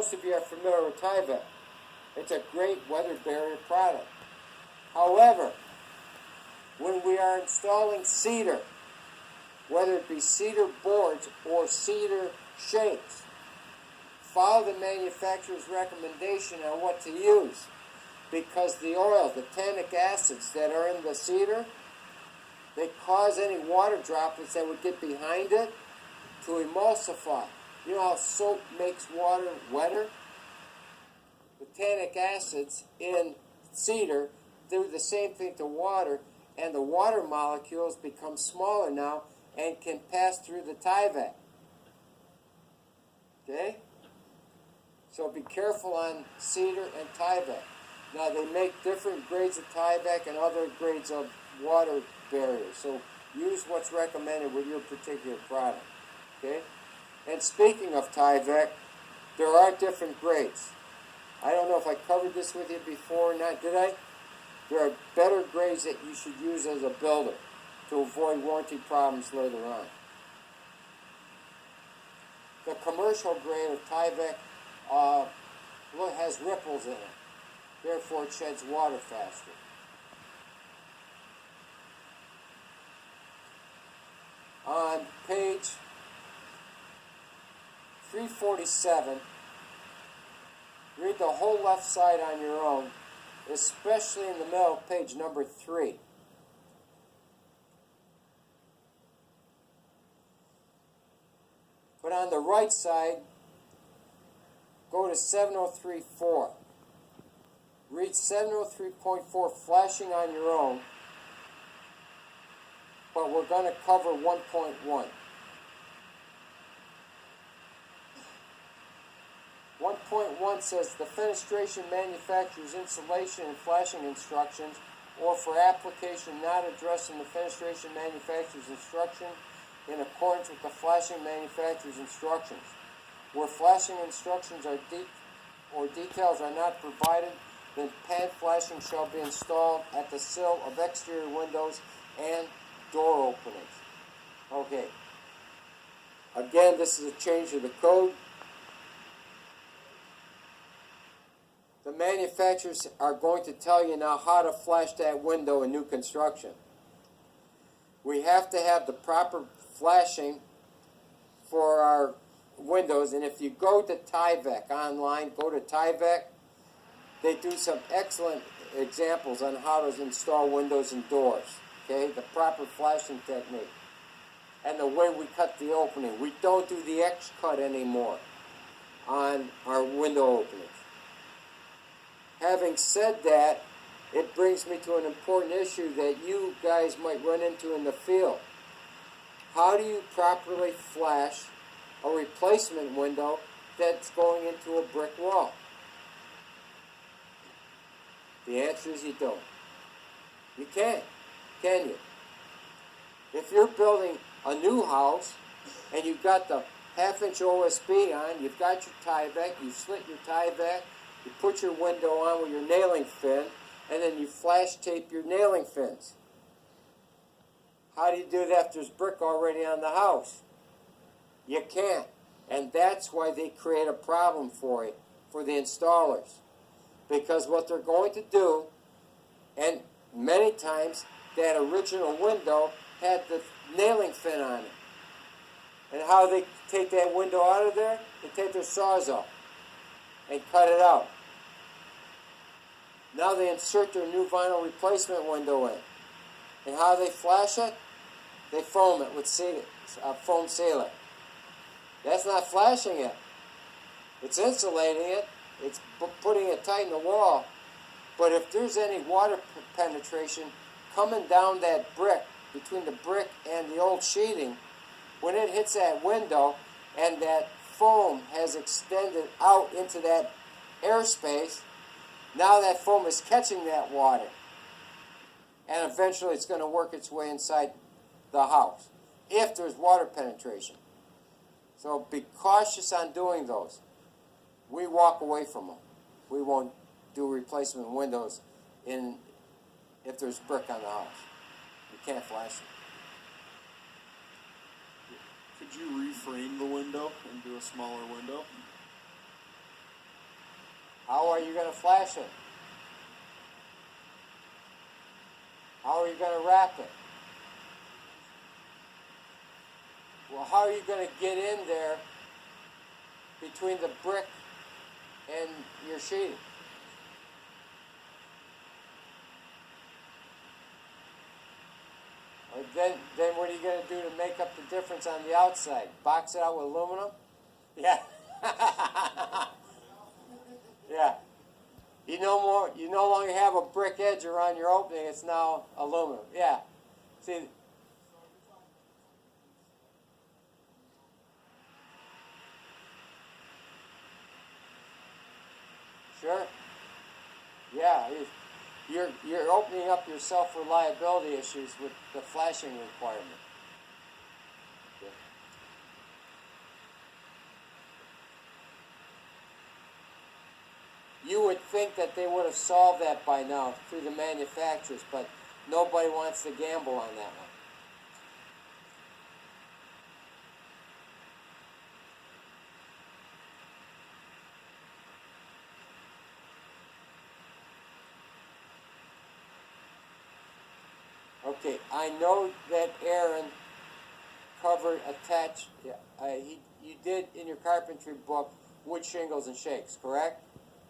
most of you are familiar with Tyvek. It's a great weather barrier product. However, when we are installing cedar, whether it be cedar boards or cedar shakes, follow the manufacturer's recommendation on what to use, because the oil, the tannic acids that are in the cedar, they cause any water droplets that would get behind it to emulsify. You know how soap makes water wetter? The tannic acids in cedar do the same thing to water, and the water molecules become smaller now and can pass through the Tyvek. Okay? So be careful on cedar and Tyvek. Now they make different grades of Tyvek and other grades of water barriers. So use what's recommended with your particular product. Okay? And speaking of Tyvek, there are different grades. I don't know if I covered this with you before or not, did I? There are better grades that you should use as a builder to avoid warranty problems later on. The commercial grade of Tyvek has ripples in it. Therefore, it sheds water faster. On page 347, read the whole left side on your own, especially in the middle of page number 3. But on the right side, go to 703.4. Read 703.4 flashing on your own, but we're going to cover 1.1. 1.1 says the fenestration manufacturer's insulation and flashing instructions, or for application not addressed in the fenestration manufacturer's instruction in accordance with the flashing manufacturer's instructions. Where flashing instructions are or details are not provided, then pan flashing shall be installed at the sill of exterior windows and door openings. Okay. Again, this is a change of the code. The manufacturers are going to tell you now how to flash that window in new construction. We have to have the proper flashing for our windows, and if you go to Tyvek online, go to Tyvek, they do some excellent examples on how to install windows and doors, okay, the proper flashing technique, and the way we cut the opening. We don't do the X cut anymore on our window openings. Having said that, it brings me to an important issue that you guys might run into in the field. How do you properly flash a replacement window that's going into a brick wall? The answer is you don't. You can't, can you? If you're building a new house and you've got the half-inch OSB on, you've got your Tyvek, you slit your Tyvek, you put your window on with your nailing fin, and then you flash tape your nailing fins. How do you do that if there's brick already on the house? You can't. And that's why they create a problem for you, for the installers. Because what they're going to do, and many times that original window had the nailing fin on it. And how they take that window out of there? They take their sawzall and cut it out. Now they insert their new vinyl replacement window in. And how they flash it? They foam it with foam sealer. That's not flashing it. It's insulating it. It's putting it tight in the wall. But if there's any water penetration coming down that brick, between the brick and the old sheeting, when it hits that window and that foam has extended out into that airspace, now that foam is catching that water. And eventually it's going to work its way inside the house, if there's water penetration. So be cautious on doing those. We walk away from them. We won't do replacement windows if there's brick on the house. You can't flash them. Could you reframe the window and do a smaller window? How are you going to flash it? How are you going to wrap it? Well, how are you going to get in there between the brick and your sheeting? Or then what are you going to do to make up the difference on the outside? Box it out with aluminum? Yeah. Yeah. You no longer have a brick edge around your opening, it's now aluminum. Yeah. See, sure. Yeah. You're opening up your self-reliability issues with the flashing requirement. Yeah. You would think that they would have solved that by now through the manufacturers, but nobody wants to gamble on that one. Okay, I know that Aaron covered attached. You did in your carpentry book wood shingles and shakes, correct?